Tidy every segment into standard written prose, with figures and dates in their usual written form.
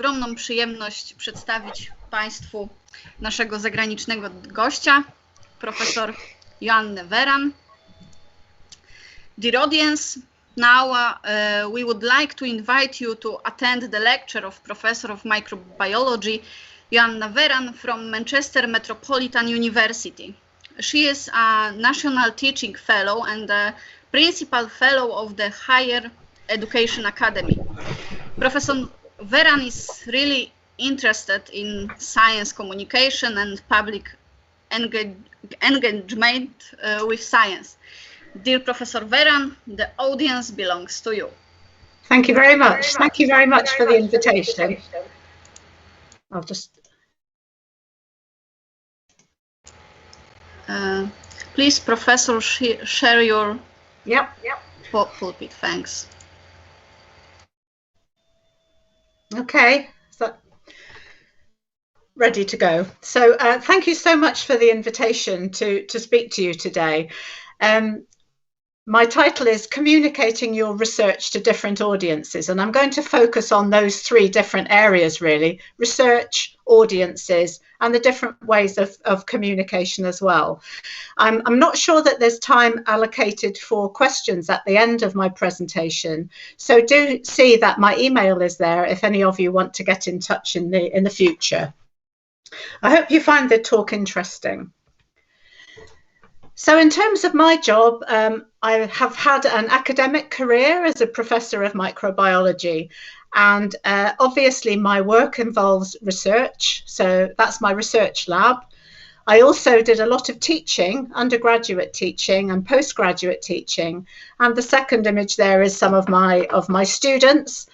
ogromną przyjemność przedstawić Państwu naszego zagranicznego gościa, profesor Joannę Verran. Dear audience, now we would like to invite you to attend the lecture of Professor of Microbiology, Joanna Verran from Manchester Metropolitan University. She is a National Teaching Fellow and a Principal Fellow of the Higher Education Academy. Professor Verran is really interested in science communication and public engagement with science. Dear Professor Verran, the audience belongs to you. Thank you very much. Thank you very much for the invitation. I'll just... please, Professor, share your pulpit. Thanks. Okay, so ready to go. So thank you so much for the invitation to speak to you today. My title is Communicating Your Research to Different Audiences, and I'm going to focus on those three different areas really: research, audiences, and the different ways of communication as well. I'm not sure that there's time allocated for questions at the end of my presentation, so do see that my email is there if any of you want to get in touch in the future. I hope you find the talk interesting. So in terms of my job, I have had an academic career as a professor of microbiology, and obviously my work involves research, so that's my research lab. I also did a lot of teaching, undergraduate teaching and postgraduate teaching, and the second image there is some of my students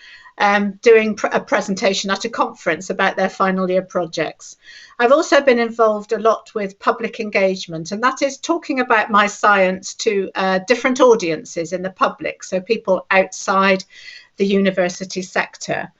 doing a presentation at a conference about their final year projects. I've also been involved a lot with public engagement, and that is talking about my science to different audiences in the public, so people outside the university sector.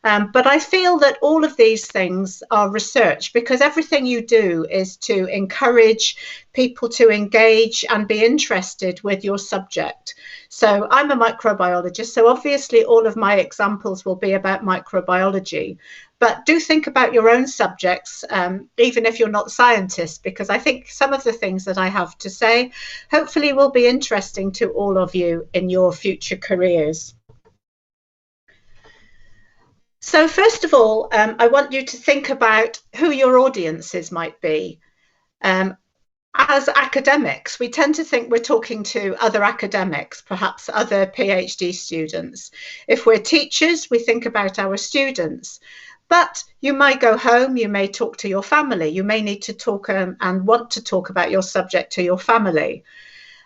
But I feel that all of these things are research, because everything you do is to encourage people to engage and be interested with your subject. So I'm a microbiologist, so obviously all of my examples will be about microbiology. But do think about your own subjects, even if you're not scientists, because I think some of the things that I have to say hopefully will be interesting to all of you in your future careers. So first of all, I want you to think about who your audiences might be. As academics, we tend to think we're talking to other academics, perhaps other PhD students. If we're teachers, we think about our students. But you might go home, you may talk to your family, you may need to talk and want to talk about your subject to your family.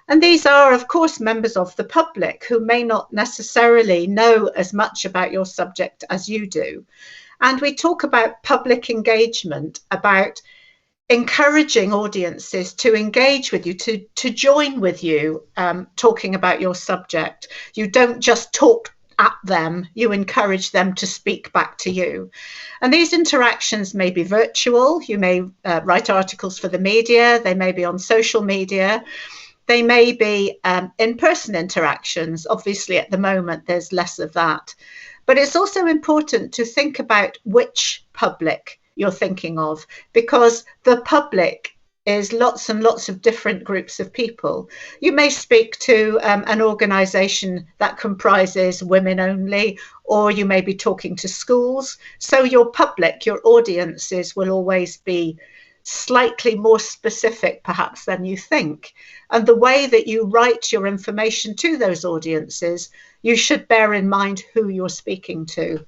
And these are, of course, members of the public who may not necessarily know as much about your subject as you do. And we talk about public engagement, about encouraging audiences to engage with you, to join with you, talking about your subject. You don't just talk at them, you encourage them to speak back to you. And these interactions may be virtual. You may write articles for the media, they may be on social media. They may be in-person interactions. Obviously, at the moment, there's less of that. But it's also important to think about which public you're thinking of, because the public is lots and lots of different groups of people. You may speak to an organisation that comprises women only, or you may be talking to schools. So your public, your audiences will always be slightly more specific perhaps than you think. And the way that you write your information to those audiences, you should bear in mind who you're speaking to.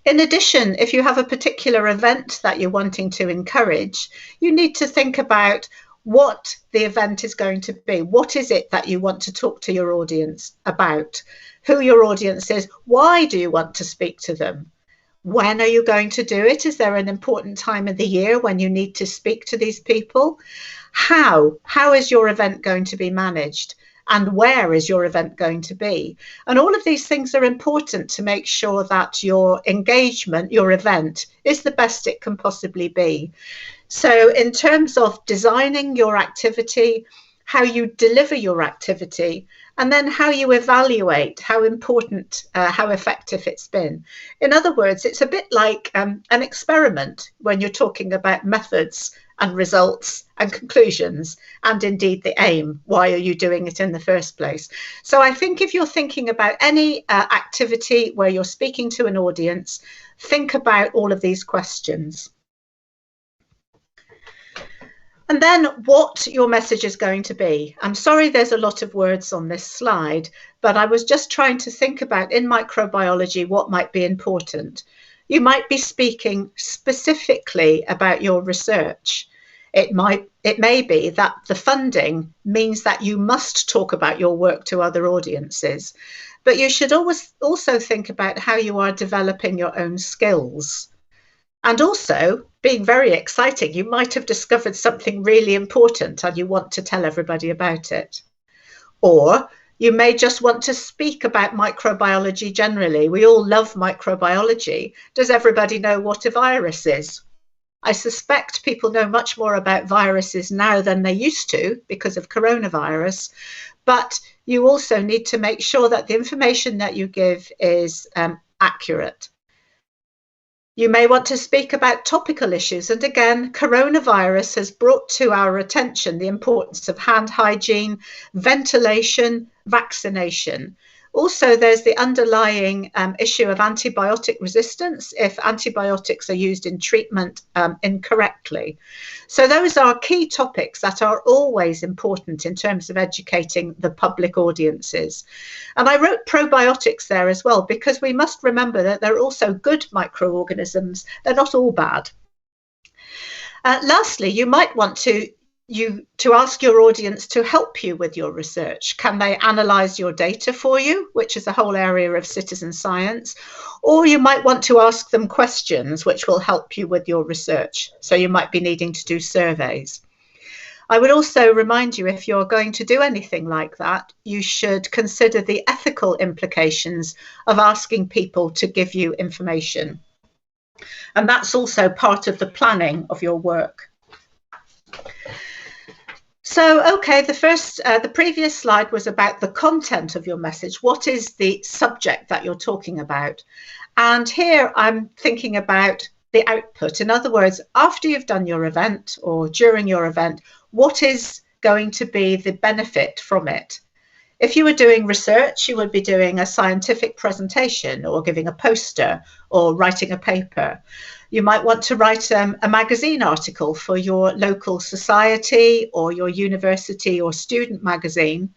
In addition, if you have a particular event that you're wanting to encourage, you need to think about what the event is going to be. What is it that you want to talk to your audience about? Who your audience is? Why do you want to speak to them? When are you going to do it? Is there an important time of the year when you need to speak to these people? How is your event going to be managed? And where is your event going to be? And all of these things are important to make sure that your engagement, your event, is the best it can possibly be. So in terms of designing your activity, how you deliver your activity, and then how you evaluate how important, how effective it's been. In other words, it's a bit like an experiment when you're talking about methods and results and conclusions, and indeed the aim. Why are you doing it in the first place? So I think if you're thinking about any activity where you're speaking to an audience, think about all of these questions. And then what your message is going to be. I'm sorry there's a lot of words on this slide, but I was just trying to think about in microbiology what might be important. You might be speaking specifically about your research. It may be that the funding means that you must talk about your work to other audiences, but you should always also think about how you are developing your own skills. And also, being very exciting, you might have discovered something really important and you want to tell everybody about it. Or you may just want to speak about microbiology generally. We all love microbiology. Does everybody know what a virus is? I suspect people know much more about viruses now than they used to because of coronavirus, but you also need to make sure that the information that you give is accurate. You may want to speak about topical issues, and again, coronavirus has brought to our attention the importance of hand hygiene, ventilation, vaccination. Also, there's the underlying issue of antibiotic resistance if antibiotics are used in treatment incorrectly. So those are key topics that are always important in terms of educating the public audiences. And I wrote probiotics there as well, because we must remember that they're also good microorganisms. They're not all bad. Lastly, you might want to ask your audience to help you with your research. Can they analyse your data for you, which is a whole area of citizen science? Or you might want to ask them questions which will help you with your research. So you might be needing to do surveys. I would also remind you, if you're going to do anything like that, you should consider the ethical implications of asking people to give you information. And that's also part of the planning of your work. So, okay, the previous slide was about the content of your message. What is the subject that you're talking about? And here I'm thinking about the output. In other words, after you've done your event or during your event, what is going to be the benefit from it? If you were doing research, you would be doing a scientific presentation or giving a poster or writing a paper. You might want to write a magazine article for your local society or your university or student magazine,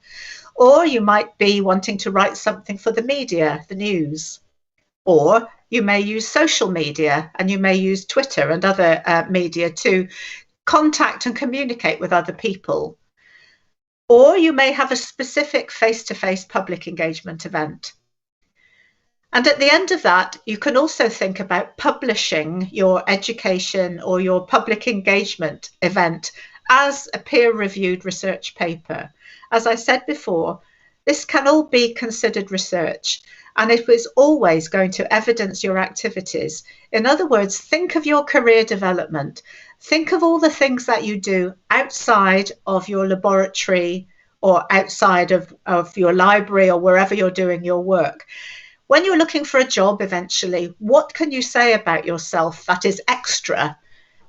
or you might be wanting to write something for the media, the news. Or you may use social media, and you may use Twitter and other media to contact and communicate with other people. Or you may have a specific face-to-face public engagement event. And at the end of that, you can also think about publishing your education or your public engagement event as a peer-reviewed research paper. As I said before, this can all be considered research, and it is always going to evidence your activities. In other words, think of your career development. Think of all the things that you do outside of your laboratory or outside of your library or wherever you're doing your work. When you're looking for a job eventually, what can you say about yourself that is extra?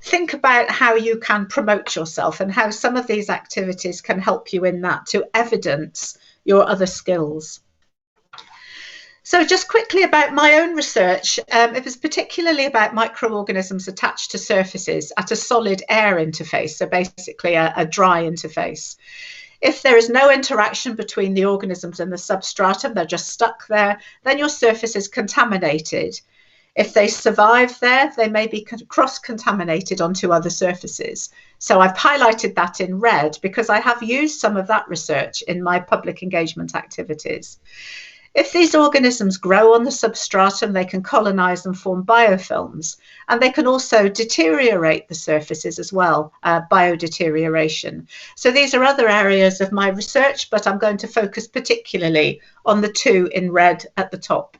Think about how you can promote yourself and how some of these activities can help you in that to evidence your other skills. So just quickly about my own research, it was particularly about microorganisms attached to surfaces at a solid air interface, so basically a dry interface. If there is no interaction between the organisms and the substratum, they're just stuck there, then your surface is contaminated. If they survive there, they may be cross-contaminated onto other surfaces. So I've highlighted that in red because I have used some of that research in my public engagement activities. If these organisms grow on the substratum, they can colonize and form biofilms, and they can also deteriorate the surfaces as well, biodeterioration. So these are other areas of my research, but I'm going to focus particularly on the two in red at the top.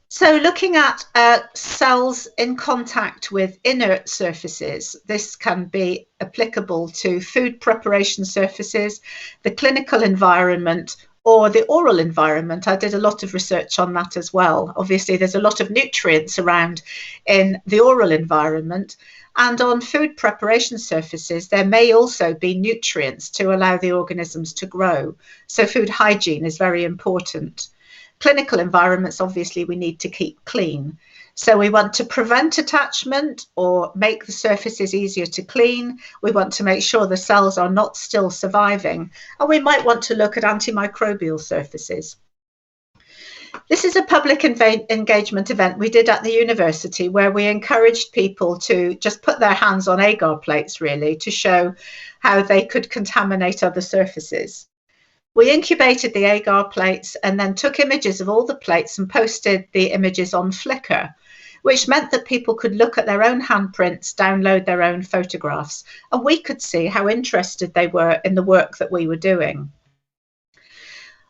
So looking at cells in contact with inert surfaces, this can be applicable to food preparation surfaces, the clinical environment, or the oral environment. I did a lot of research on that as well. Obviously, there's a lot of nutrients around in the oral environment. And on food preparation surfaces, there may also be nutrients to allow the organisms to grow. So food hygiene is very important. Clinical environments, obviously, we need to keep clean. So we want to prevent attachment or make the surfaces easier to clean. We want to make sure the cells are not still surviving. And we might want to look at antimicrobial surfaces. This is a public engagement event we did at the university where we encouraged people to just put their hands on agar plates, really, to show how they could contaminate other surfaces. We incubated the agar plates and then took images of all the plates and posted the images on Flickr, which meant that people could look at their own handprints, download their own photographs, and we could see how interested they were in the work that we were doing.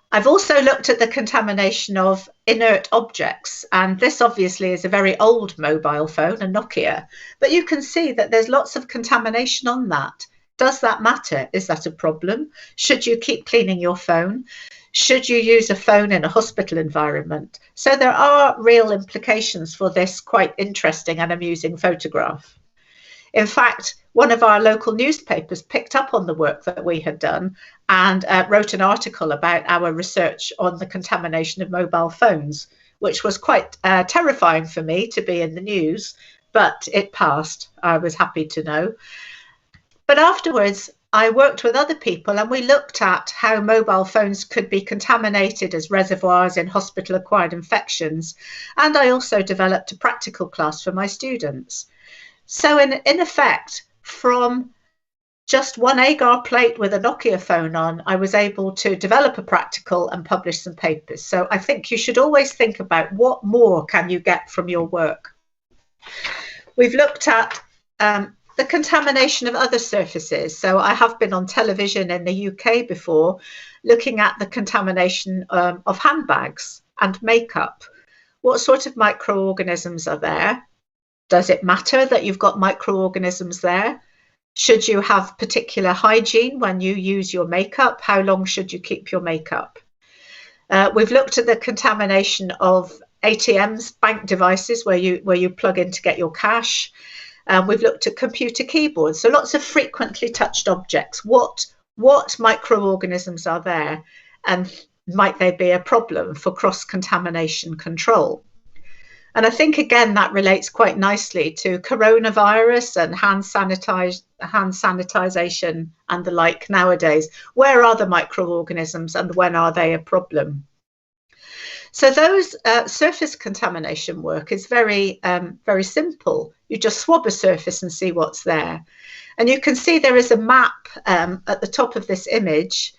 I've also looked at the contamination of inert objects, and this obviously is a very old mobile phone, a Nokia, but you can see that there's lots of contamination on that. Does that matter? Is that a problem? Should you keep cleaning your phone? Should you use a phone in a hospital environment? So there are real implications for this quite interesting and amusing photograph. In fact, one of our local newspapers picked up on the work that we had done and wrote an article about our research on the contamination of mobile phones, which was quite terrifying for me to be in the news, but it passed. I was happy to know. But afterwards, I worked with other people and we looked at how mobile phones could be contaminated as reservoirs in hospital-acquired infections. And I also developed a practical class for my students. So in effect, from just one agar plate with a Nokia phone on, I was able to develop a practical and publish some papers. So I think you should always think about what more can you get from your work. We've looked at the contamination of other surfaces. So I have been on television in the UK before, looking at the contamination of handbags and makeup. What sort of microorganisms are there? Does it matter that you've got microorganisms there? Should you have particular hygiene when you use your makeup? How long should you keep your makeup? We've looked at the contamination of ATMs, bank devices where you plug in to get your cash. We've looked at computer keyboards, so lots of frequently touched objects. What microorganisms are there, and might they be a problem for cross-contamination control? And I think, again, that relates quite nicely to coronavirus and hand sanitization and the like nowadays. Where are the microorganisms and when are they a problem? So those surface contamination work is very simple. You just swab a surface and see what's there. And you can see there is a map at the top of this image.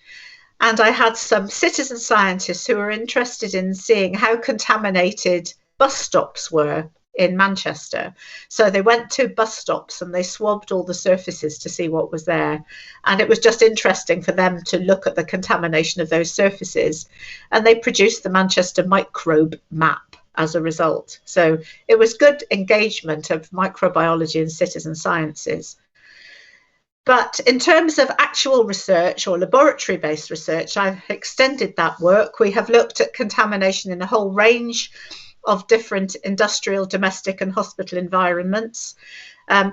And I had some citizen scientists who were interested in seeing how contaminated bus stops were in Manchester. So they went to bus stops and they swabbed all the surfaces to see what was there. And it was just interesting for them to look at the contamination of those surfaces. And they produced the Manchester microbe map as a result. So it was good engagement of microbiology and citizen sciences. But in terms of actual research or laboratory-based research, I've extended that work. We have looked at contamination in a whole range of different industrial, domestic and hospital environments.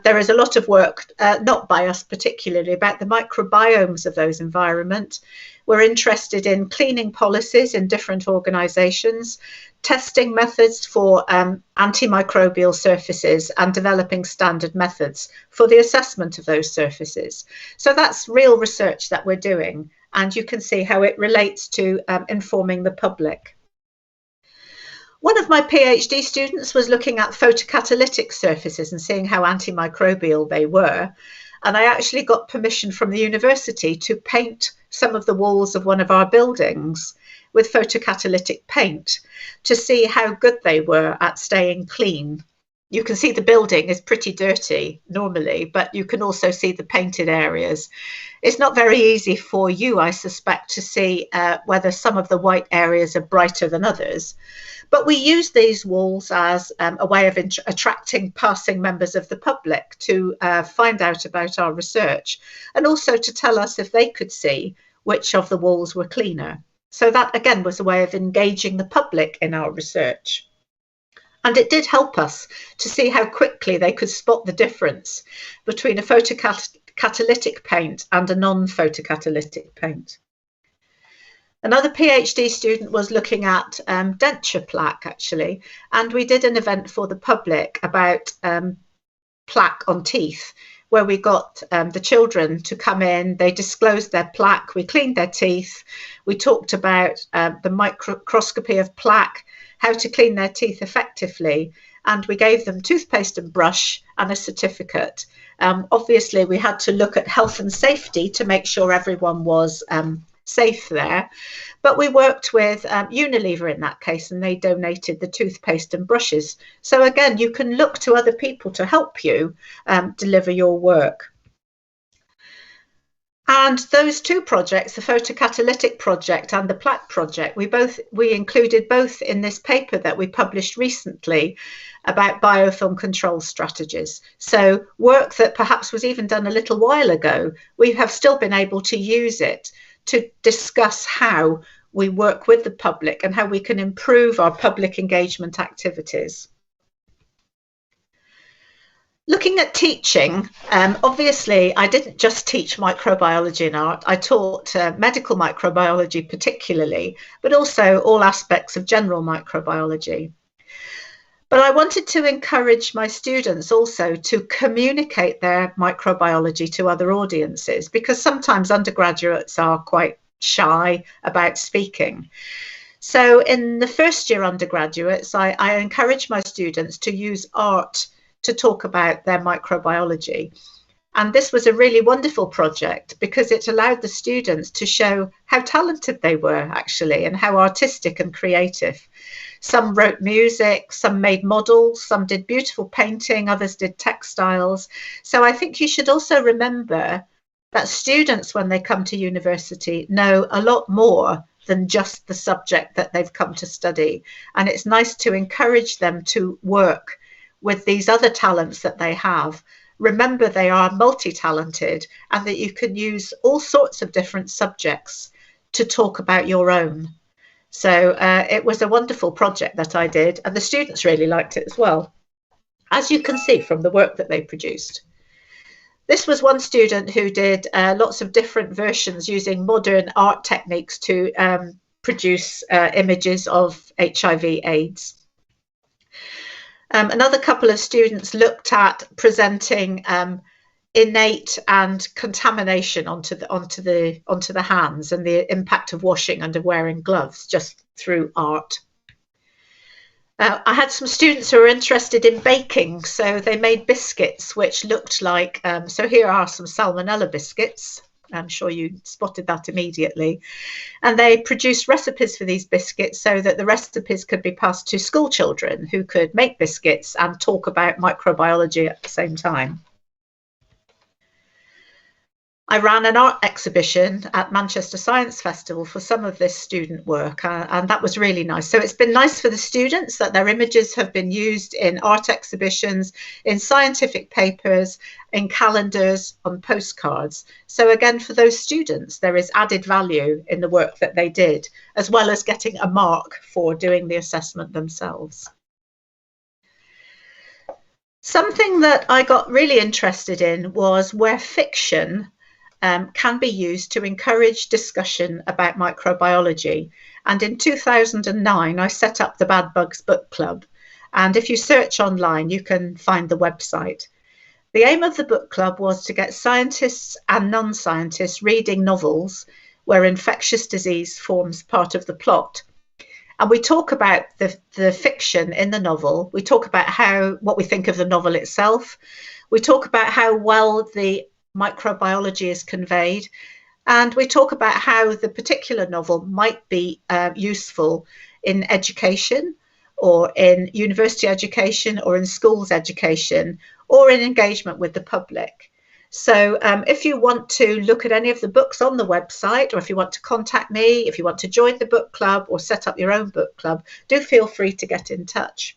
There is a lot of work, not by us particularly, about the microbiomes of those environments. We're interested in cleaning policies in different organisations, testing methods for antimicrobial surfaces and developing standard methods for the assessment of those surfaces. So that's real research that we're doing, and you can see how it relates to informing the public. One of my PhD students was looking at photocatalytic surfaces and seeing how antimicrobial they were. And I actually got permission from the university to paint some of the walls of one of our buildings with photocatalytic paint to see how good they were at staying clean. You can see the building is pretty dirty normally, but you can also see the painted areas. It's not very easy for you, I suspect, to see whether some of the white areas are brighter than others. But we use these walls as a way of attracting passing members of the public to find out about our research, and also to tell us if they could see which of the walls were cleaner. So that again was a way of engaging the public in our research. And it did help us to see how quickly they could spot the difference between a photocatalytic paint and a non-photocatalytic paint. Another PhD student was looking at denture plaque, actually, and we did an event for the public about plaque on teeth, where we got the children to come in, they disclosed their plaque, we cleaned their teeth, we talked about the microscopy of plaque, how to clean their teeth effectively, and we gave them toothpaste and brush and a certificate. Obviously, we had to look at health and safety to make sure everyone was safe there, but we worked with Unilever in that case, and they donated the toothpaste and brushes. So again, you can look to other people to help you deliver your work. And those two projects, the photocatalytic project and the plaque project, we included both in this paper that we published recently about biofilm control strategies. So work that perhaps was even done a little while ago, we have still been able to use it to discuss how we work with the public and how we can improve our public engagement activities. Looking at teaching, obviously I didn't just teach microbiology and art, I taught medical microbiology particularly, but also all aspects of general microbiology. But I wanted to encourage my students also to communicate their microbiology to other audiences, because sometimes undergraduates are quite shy about speaking. So in the first year undergraduates, I encourage my students to use art to talk about their microbiology. And this was a really wonderful project because it allowed the students to show how talented they were actually and how artistic and creative. Some wrote music, some made models, some did beautiful painting, others did textiles. So I think you should also remember that students, when they come to university, know a lot more than just the subject that they've come to study. And it's nice to encourage them to work with these other talents that they have. Remember, they are multi-talented and that you can use all sorts of different subjects to talk about your own. So it was a wonderful project that I did, and the students really liked it as well, as you can see from the work that they produced. This was one student who did lots of different versions using modern art techniques to produce images of HIV/AIDS. Another couple of students looked at presenting innate and contamination onto the hands and the impact of washing and of wearing gloves just through art. I had some students who were interested in baking, so they made biscuits which looked like, so here are some salmonella biscuits. I'm sure you spotted that immediately. And they produced recipes for these biscuits so that the recipes could be passed to school children who could make biscuits and talk about microbiology at the same time. I ran an art exhibition at Manchester Science Festival for some of this student work, and that was really nice. So it's been nice for the students that their images have been used in art exhibitions, in scientific papers, in calendars, on postcards. So again, for those students, there is added value in the work that they did, as well as getting a mark for doing the assessment themselves. Something that I got really interested in was where fiction can be used to encourage discussion about microbiology. And in 2009, I set up the Bad Bugs Book Club. And if you search online, you can find the website. The aim of the book club was to get scientists and non-scientists reading novels where infectious disease forms part of the plot. And we talk about the fiction in the novel. We talk about what we think of the novel itself. We talk about how well the microbiology is conveyed, and we talk about how the particular novel might be useful in education or in university education or in schools education or in engagement with the public. So if you want to look at any of the books on the website, or if you want to contact me, if you want to join the book club or set up your own book club, do feel free to get in touch.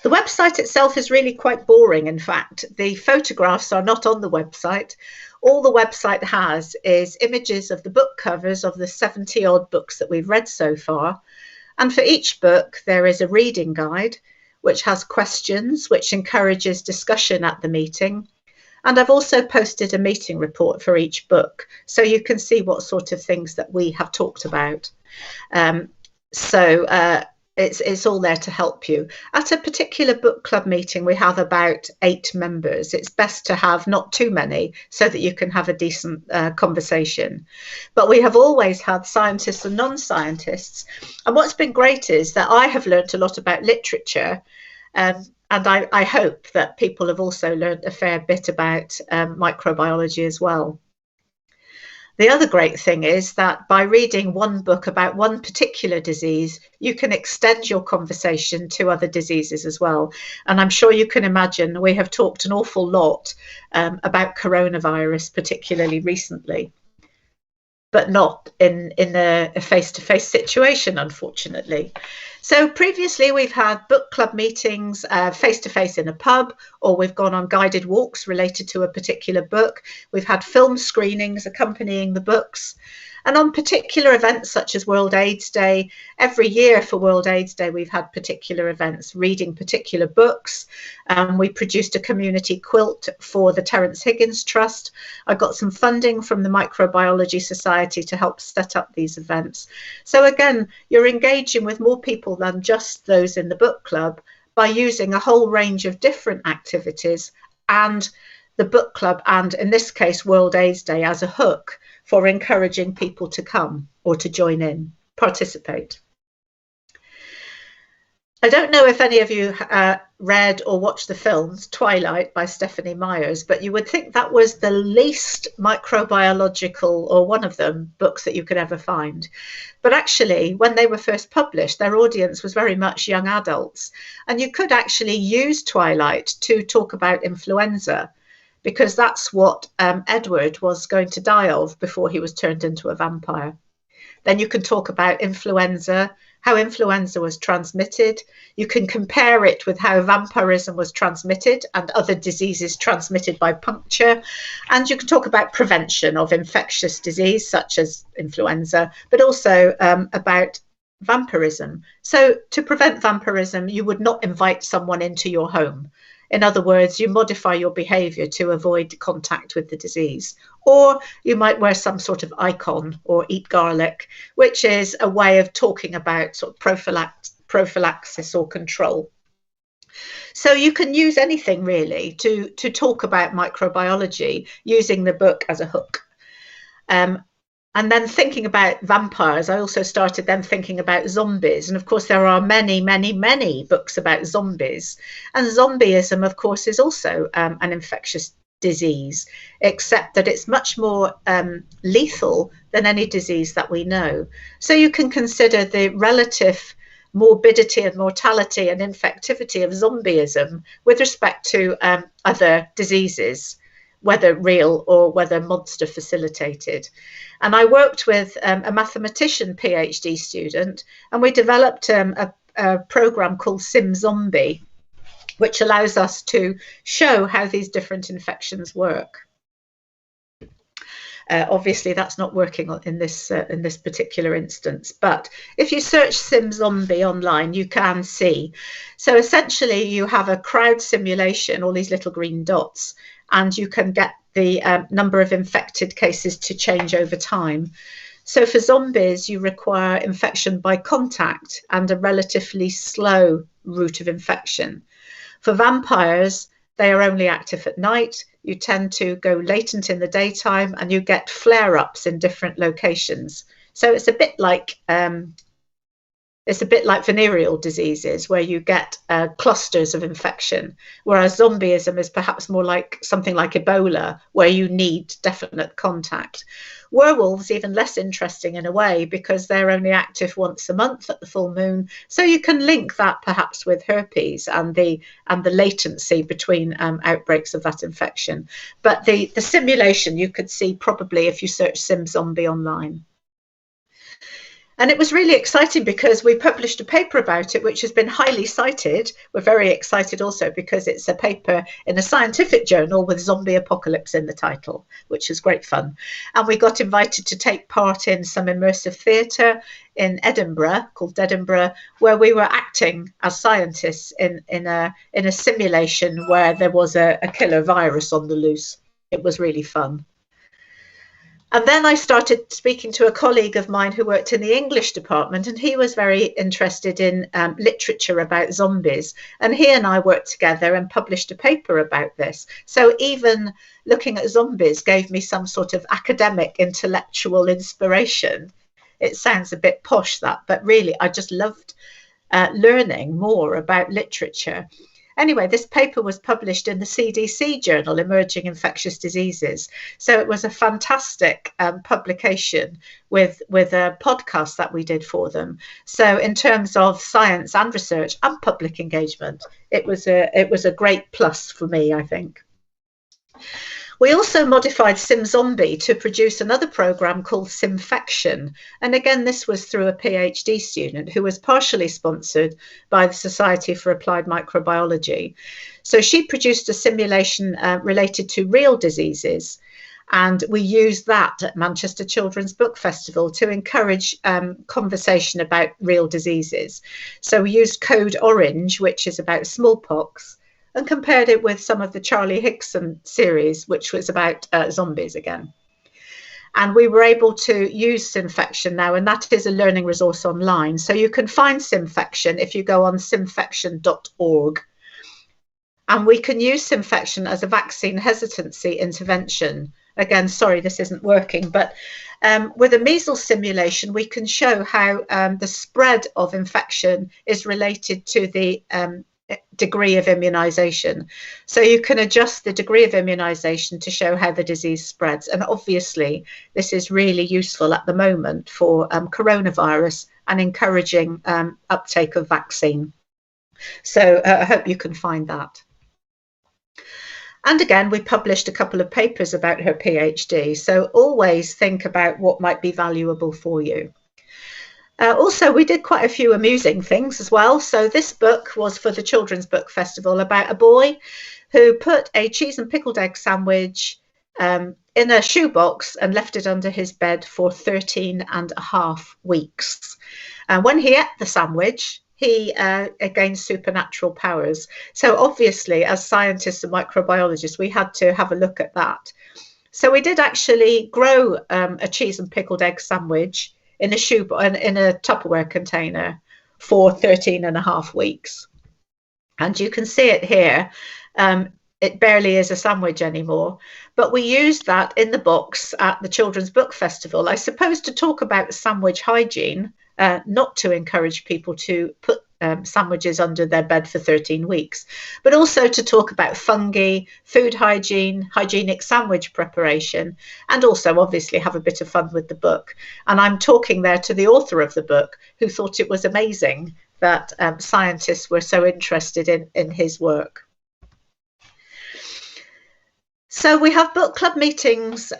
The website itself is really quite boring, in fact. The photographs are not on the website. All the website has is images of the book covers of the 70-odd books that we've read so far. And for each book, there is a reading guide, which has questions, which encourages discussion at the meeting. And I've also posted a meeting report for each book, so you can see what sort of things that we have talked about. It's all there to help you. At a particular book club meeting, we have about 8 members. It's best to have not too many so that you can have a decent conversation. But we have always had scientists and non-scientists. And what's been great is that I have learned a lot about literature, and I hope that people have also learned a fair bit about microbiology as well. The other great thing is that by reading one book about one particular disease, you can extend your conversation to other diseases as well. And I'm sure you can imagine we have talked an awful lot about coronavirus, particularly recently, but not in a face-to-face situation, unfortunately. So previously we've had book club meetings face-to-face in a pub, or we've gone on guided walks related to a particular book. We've had film screenings accompanying the books. And on particular events such as World AIDS Day, every year for World AIDS Day, we've had particular events, reading particular books. We produced a community quilt for the Terence Higgins Trust. I got some funding from the Microbiology Society to help set up these events. So again, you're engaging with more people than just those in the book club by using a whole range of different activities and the book club, and in this case, World AIDS Day, as a hook for encouraging people to come or to join in, participate. I don't know if any of you read or watched the films Twilight by Stephenie Meyers, but you would think that was the least microbiological, or one of them, books that you could ever find. But actually, when they were first published, their audience was very much young adults. And you could actually use Twilight to talk about influenza, because that's what Edward was going to die of before he was turned into a vampire. Then you can talk about influenza, how influenza was transmitted. You can compare it with how vampirism was transmitted and other diseases transmitted by puncture. And you can talk about prevention of infectious disease such as influenza, but also about vampirism. So to prevent vampirism, you would not invite someone into your home. In other words, you modify your behaviour to avoid contact with the disease. Or you might wear some sort of icon or eat garlic, which is a way of talking about sort of prophylaxis or control. So you can use anything really to talk about microbiology using the book as a hook. And then thinking about vampires, I also started then thinking about zombies. And of course, there are many, many, many books about zombies. And zombieism, of course, is also an infectious disease, except that it's much more lethal than any disease that we know. So you can consider the relative morbidity and mortality and infectivity of zombieism with respect to other diseases, whether real or whether monster facilitated. And I worked with a mathematician PhD student, and we developed a program called SimZombie, which allows us to show how these different infections work. Obviously, that's not working in this particular instance, but if you search SimZombie online, you can see. So essentially, you have a crowd simulation, all these little green dots, and you can get the number of infected cases to change over time. So for zombies, you require infection by contact and a relatively slow route of infection. For vampires, they are only active at night. You tend to go latent in the daytime, and you get flare-ups in different locations. So it's a bit like It's a bit like venereal diseases where you get clusters of infection, whereas zombieism is perhaps more like something like Ebola, where you need definite contact. Werewolves, even less interesting in a way, because they're only active once a month at the full moon. So you can link that perhaps with herpes and the latency between outbreaks of that infection. But the simulation you could see probably if you search SimZombie online. And it was really exciting because we published a paper about it, which has been highly cited. We're very excited also because it's a paper in a scientific journal with zombie apocalypse in the title, which is great fun. And we got invited to take part in some immersive theatre in Edinburgh, called Edinburgh, where we were acting as scientists in a simulation where there was a killer virus on the loose. It was really fun. And then I started speaking to a colleague of mine who worked in the English department, and he was very interested in literature about zombies. And he and I worked together and published a paper about this. So even looking at zombies gave me some sort of academic, intellectual inspiration. It sounds a bit posh, that, but really I just loved learning more about literature. Anyway, this paper was published in the CDC journal, Emerging Infectious Diseases. So it was a fantastic publication with a podcast that we did for them. So in terms of science and research and public engagement, it was a great plus for me, I think. We also modified SimZombie to produce another program called SimFection. And again, this was through a PhD student who was partially sponsored by the Society for Applied Microbiology. So she produced a simulation related to real diseases. And we used that at Manchester Children's Book Festival to encourage conversation about real diseases. So we used Code Orange, which is about smallpox, and compared it with some of the Charlie Hickson series, which was about zombies again. And we were able to use SimFection now, and that is a learning resource online. So you can find SimFection if you go on simfection.org. And we can use SimFection as a vaccine hesitancy intervention. Again, sorry, this isn't working, but with a measles simulation, we can show how the spread of infection is related to the degree of immunization. So you can adjust the degree of immunization to show how the disease spreads. And obviously, this is really useful at the moment for coronavirus and encouraging uptake of vaccine. So I hope you can find that. And again, we published a couple of papers about her PhD. So always think about what might be valuable for you. Also, we did quite a few amusing things as well. So this book was for the Children's Book Festival about a boy who put a cheese and pickled egg sandwich in a shoebox and left it under his bed for 13.5 weeks. And when he ate the sandwich, he gained supernatural powers. So obviously, as scientists and microbiologists, we had to have a look at that. So we did actually grow a cheese and pickled egg sandwich in a Tupperware container for 13.5 weeks. And you can see it here. It barely is a sandwich anymore. But we used that in the box at the Children's Book Festival, I suppose, to talk about sandwich hygiene, not to encourage people to put sandwiches under their bed for 13 weeks, but also to talk about fungi, food hygiene, hygienic sandwich preparation, and also obviously have a bit of fun with the book. And I'm talking there to the author of the book, who thought it was amazing that scientists were so interested in his work. So we have book club meetings,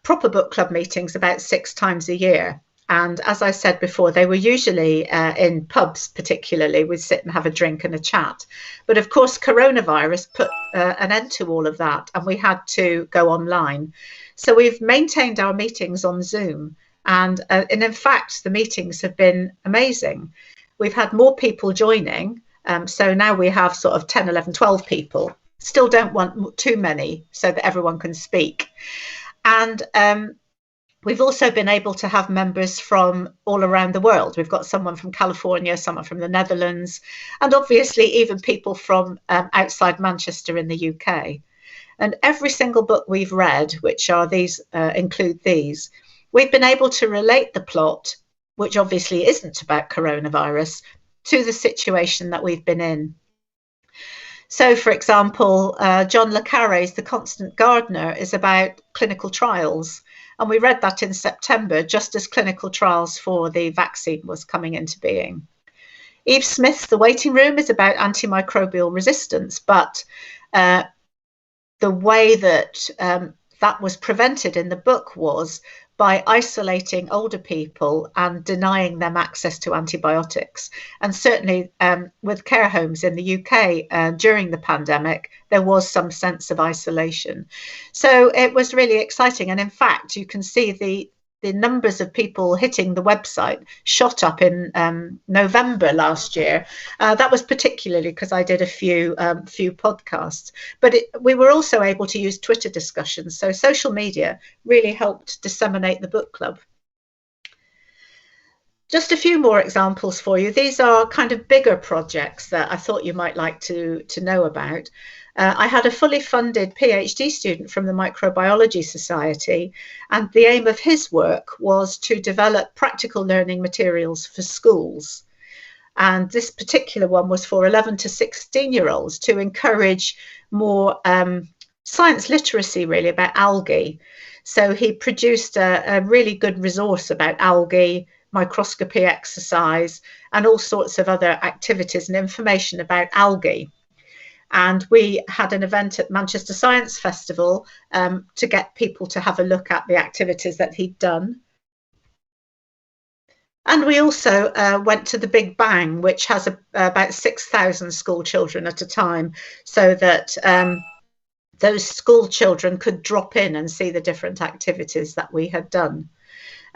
proper book club meetings, about 6 times a year. And as I said before, they were usually in pubs, particularly. We'd sit and have a drink and a chat. But of course, coronavirus put an end to all of that, and we had to go online. So we've maintained our meetings on Zoom. And in fact, the meetings have been amazing. We've had more people joining. So now we have sort of 10, 11, 12 people. Still don't want too many so that everyone can speak. And we've also been able to have members from all around the world. We've got someone from California, someone from the Netherlands, and obviously even people from outside Manchester in the UK. And every single book we've read, which are these, include these, we've been able to relate the plot which obviously isn't about coronavirus, to the situation that we've been in. So, for example, John le Carré's The Constant Gardener is about clinical trials. And we read that in September, just as clinical trials for the vaccine was coming into being. Eve Smith's The Waiting Room is about antimicrobial resistance, but the way that that was prevented in the book was by isolating older people and denying them access to antibiotics. And certainly with care homes in the UK during the pandemic, there was some sense of isolation. So it was really exciting. And in fact, you can see the numbers of people hitting the website shot up in November last year. That was particularly because I did a few podcasts, but we were also able to use Twitter discussions. So social media really helped disseminate the book club. Just a few more examples for you. These are kind of bigger projects that I thought you might like to know about. I had a fully funded PhD student from the Microbiology Society, and the aim of his work was to develop practical learning materials for schools. And this particular one was for 11 to 16-year-olds to encourage more science literacy, really, about algae. So he produced a really good resource about algae, microscopy exercise, and all sorts of other activities and information about algae. And we had an event at Manchester Science Festival to get people to have a look at the activities that he'd done. And we also went to the Big Bang, which has about 6,000 school children at a time, so that those school children could drop in and see the different activities that we had done.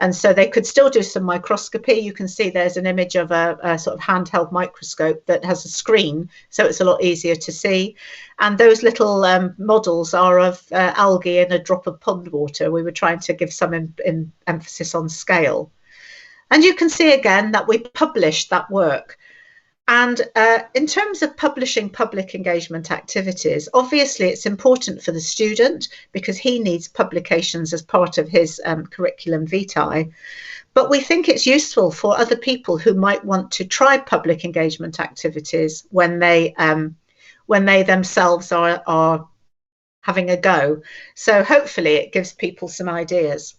And so they could still do some microscopy. You can see there's an image of a sort of handheld microscope that has a screen, so it's a lot easier to see. And those little models are of algae in a drop of pond water. We were trying to give some emphasis on scale. And you can see again that we published that work. And in terms of publishing public engagement activities, obviously it's important for the student because he needs publications as part of his curriculum vitae. But we think it's useful for other people who might want to try public engagement activities when they themselves are having a go. So hopefully it gives people some ideas.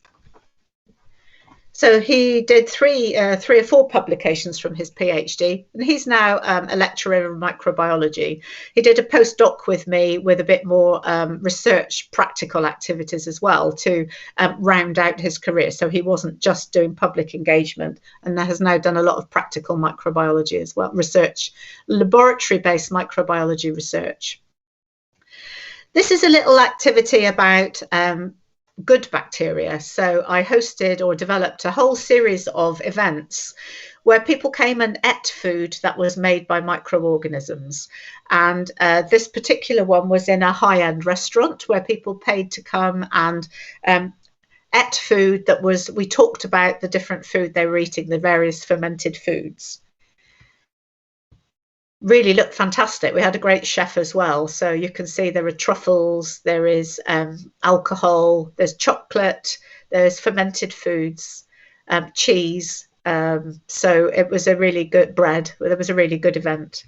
So he did three or four publications from his PhD, and he's now a lecturer in microbiology. He did a postdoc with me with a bit more research practical activities as well to round out his career. So he wasn't just doing public engagement, and has now done a lot of practical microbiology as well, research, laboratory-based microbiology research. This is a little activity about good bacteria. So I hosted or developed a whole series of events where people came and ate food that was made by microorganisms. And this particular one was in a high-end restaurant where people paid to come and ate food that was, we talked about the different food they were eating, the various fermented foods. Really looked fantastic. We had a great chef as well. So you can see there are truffles, there is alcohol, there's chocolate, there's fermented foods, cheese. So it was a really good bread. There was a really good event.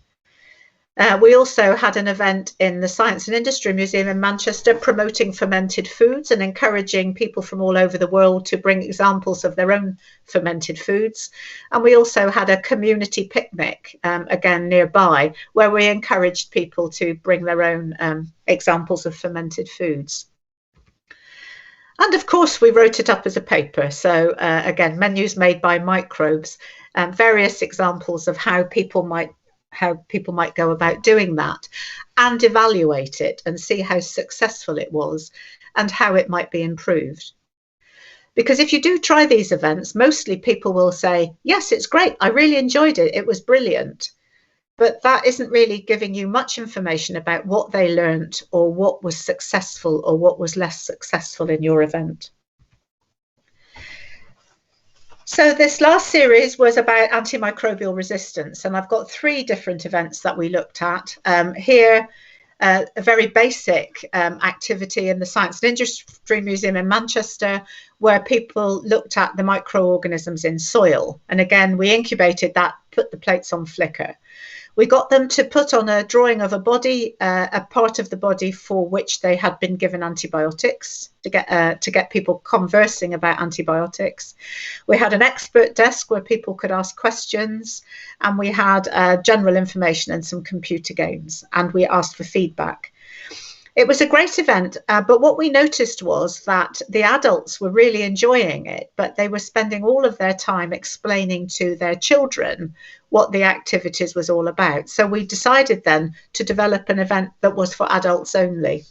We also had an event in the Science and Industry Museum in Manchester promoting fermented foods and encouraging people from all over the world to bring examples of their own fermented foods. And we also had a community picnic, again nearby, where we encouraged people to bring their own examples of fermented foods. And of course, we wrote it up as a paper. So again, menus made by microbes, various examples of how people might go about doing that, and evaluate it and see how successful it was and how it might be improved. Because if you do try these events, mostly people will say, yes, it's great, I really enjoyed it, it was brilliant. But that isn't really giving you much information about what they learnt or what was successful or what was less successful in your event. So this last series was about antimicrobial resistance, and I've got 3 different events that we looked at. Here, a very basic activity in the Science and Industry Museum in Manchester, where people looked at the microorganisms in soil. And again, we incubated that, put the plates on flicker. We got them to put on a drawing of a body, a part of the body for which they had been given antibiotics, to get people conversing about antibiotics. We had an expert desk where people could ask questions, and we had general information and some computer games, and we asked for feedback. It was a great event, but what we noticed was that the adults were really enjoying it, but they were spending all of their time explaining to their children what the activities was all about. So we decided then to develop an event that was for adults only.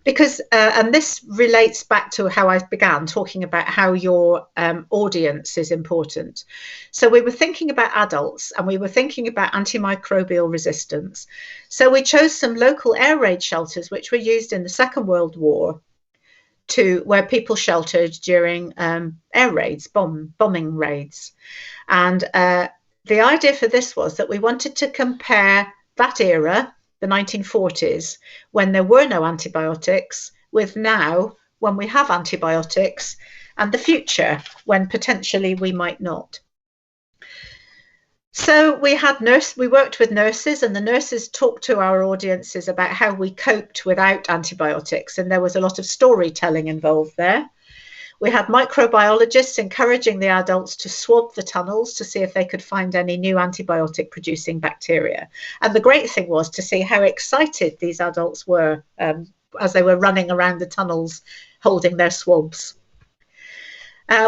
Because, and this relates back to how I began talking about how your audience is important. So we were thinking about adults, and we were thinking about antimicrobial resistance. So we chose some local air raid shelters, which were used in the Second World War, where people sheltered during air raids, bombing raids. And the idea for this was that we wanted to compare that era, the 1940s, when there were no antibiotics, with now, when we have antibiotics, and the future, when potentially we might not. So we worked with nurses, and the nurses talked to our audiences about how we coped without antibiotics, and there was a lot of storytelling involved there. We had microbiologists encouraging the adults to swab the tunnels to see if they could find any new antibiotic producing bacteria. And the great thing was to see how excited these adults were as they were running around the tunnels holding their swabs.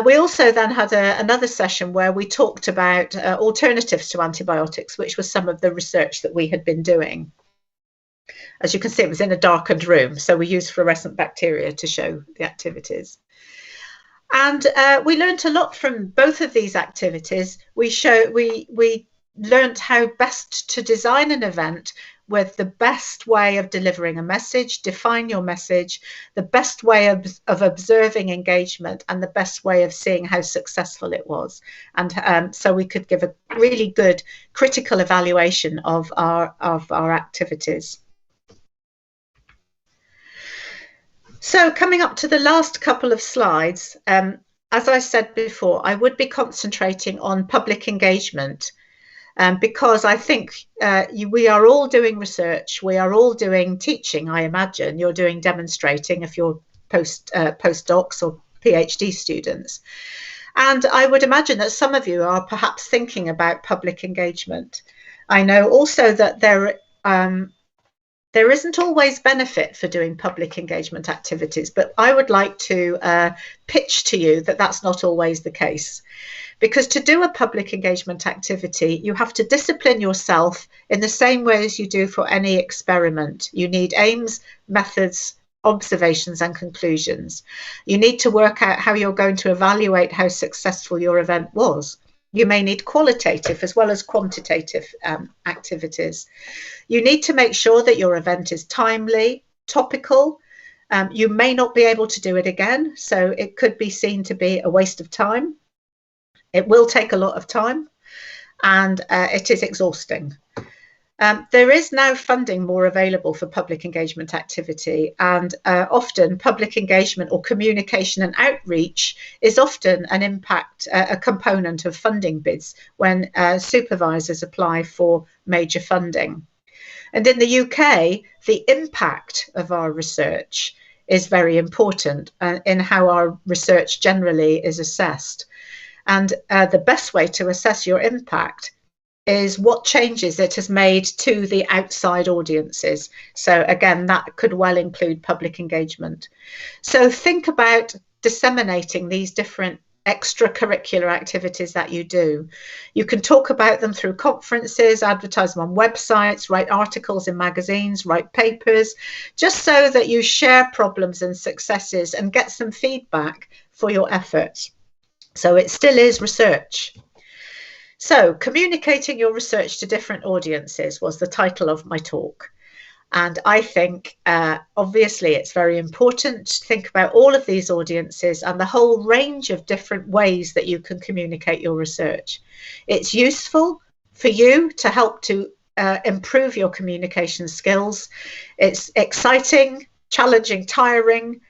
We also then had another session where we talked about alternatives to antibiotics, which was some of the research that we had been doing. As you can see, it was in a darkened room, so we used fluorescent bacteria to show the activities. And we learned a lot from both of these activities. We learned how best to design an event with the best way of delivering a message, define your message, the best way of observing engagement, and the best way of seeing how successful it was. And so we could give a really good critical evaluation of our activities. So coming up to the last couple of slides, as I said before, I would be concentrating on public engagement because I think we are all doing research, we are all doing teaching, I imagine. You're doing demonstrating if you're postdocs or PhD students. And I would imagine that some of you are perhaps thinking about public engagement. I know also that there isn't always benefit for doing public engagement activities, but I would like to pitch to you that that's not always the case. Because to do a public engagement activity, you have to discipline yourself in the same way as you do for any experiment. You need aims, methods, observations, and conclusions. You need to work out how you're going to evaluate how successful your event was. You may need qualitative as well as quantitative activities. You need to make sure that your event is timely, topical. You may not be able to do it again, so it could be seen to be a waste of time. It will take a lot of time, and it is exhausting. There is now funding more available for public engagement activity, and often public engagement or communication and outreach is often a component of funding bids when supervisors apply for major funding. And in the UK, the impact of our research is very important in how our research generally is assessed. And the best way to assess your impact is what changes it has made to the outside audiences. So again, that could well include public engagement. So think about disseminating these different extracurricular activities that you do. You can talk about them through conferences, advertise them on websites, write articles in magazines, write papers, just so that you share problems and successes and get some feedback for your efforts. So it still is research. So communicating your research to different audiences was the title of my talk. And I think, obviously, it's very important to think about all of these audiences and the whole range of different ways that you can communicate your research. It's useful for you to help to improve your communication skills. It's exciting, challenging, tiring,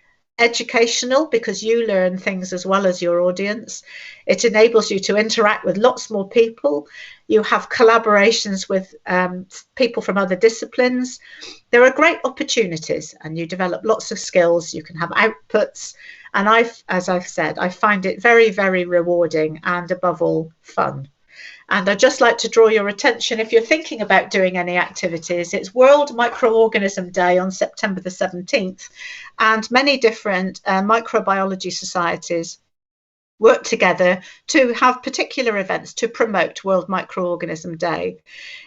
educational because you learn things as well as your audience. It enables you to interact with lots more people. You have collaborations with people from other disciplines. There are great opportunities and you develop lots of skills. You can have outputs. And as I've said, I find it very, very rewarding and above all fun. And I'd just like to draw your attention, if you're thinking about doing any activities, it's World Microorganism Day on September the 17th, and many different microbiology societies work together to have particular events to promote World Microorganism Day.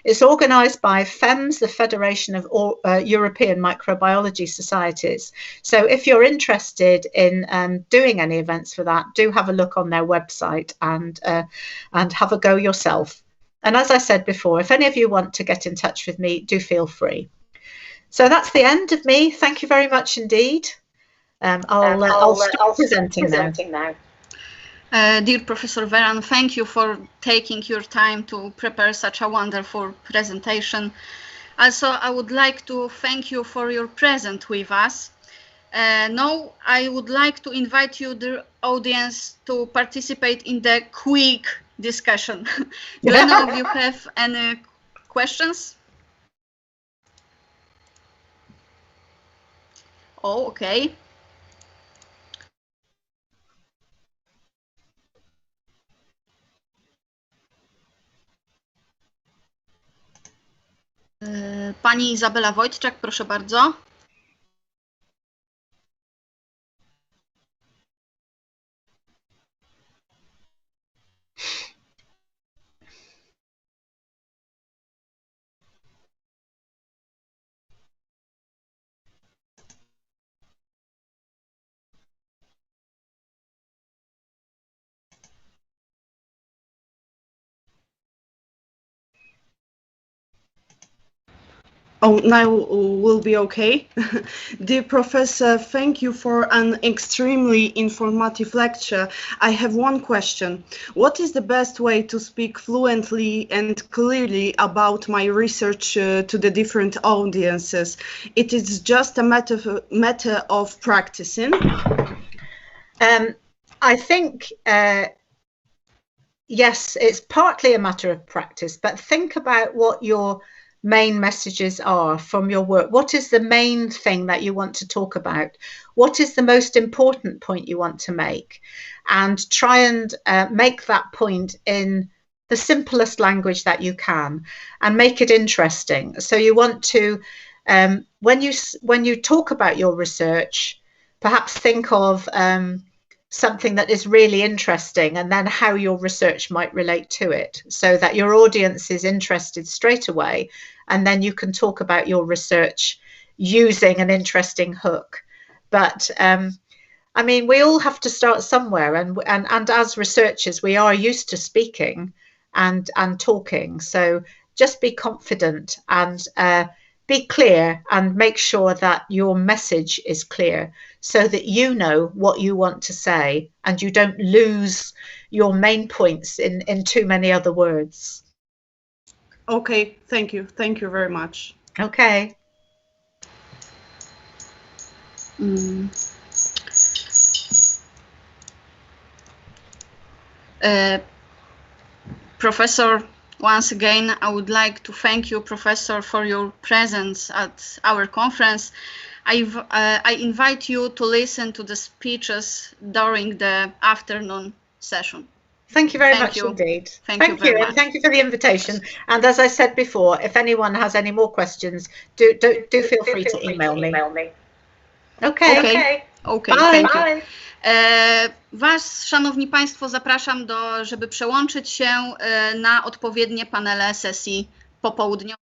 It's organised by FEMS, the Federation of European Microbiology Societies. So if you're interested in doing any events for that, do have a look on their website and have a go yourself. And as I said before, if any of you want to get in touch with me, do feel free. So that's the end of me. Thank you very much indeed. I'll stop presenting now. Dear Professor Verran, thank you for taking your time to prepare such a wonderful presentation. Also, I would like to thank you for your presence with us. Now, I would like to invite you, the audience, to participate in the quick discussion. Do you know if you have any questions? Oh, okay. Pani Izabela Wojtczak, proszę bardzo. Oh, now will be okay. Dear Professor, thank you for an extremely informative lecture. I have one question. What is the best way to speak fluently and clearly about my research to the different audiences? It is just a matter of practicing? I think, yes, it's partly a matter of practice, but think about what your main messages are from your work. What is the main thing that you want to talk about? What is the most important point you want to make? And try and make that point in the simplest language that you can and make it interesting. So you want to, when you talk about your research, perhaps think of something that is really interesting and then how your research might relate to it so that your audience is interested straight away, and then you can talk about your research using an interesting hook. But I mean, we all have to start somewhere, and as researchers we are used to speaking and talking, so just be confident and be clear and make sure that your message is clear so that you know what you want to say and you don't lose your main points in too many other words. Okay, thank you. Thank you very much. Okay. Professor, once again, I would like to thank you, Professor, for your presence at our conference. I invite you to listen to the speeches during the afternoon session. Thank you very much indeed. Thank you very much. And thank you for the invitation. And as I said before, if anyone has any more questions, do feel free to email me. Okay. Bye. Was, Szanowni Państwo, zapraszam żeby przełączyć się na odpowiednie panele sesji popołudniowej.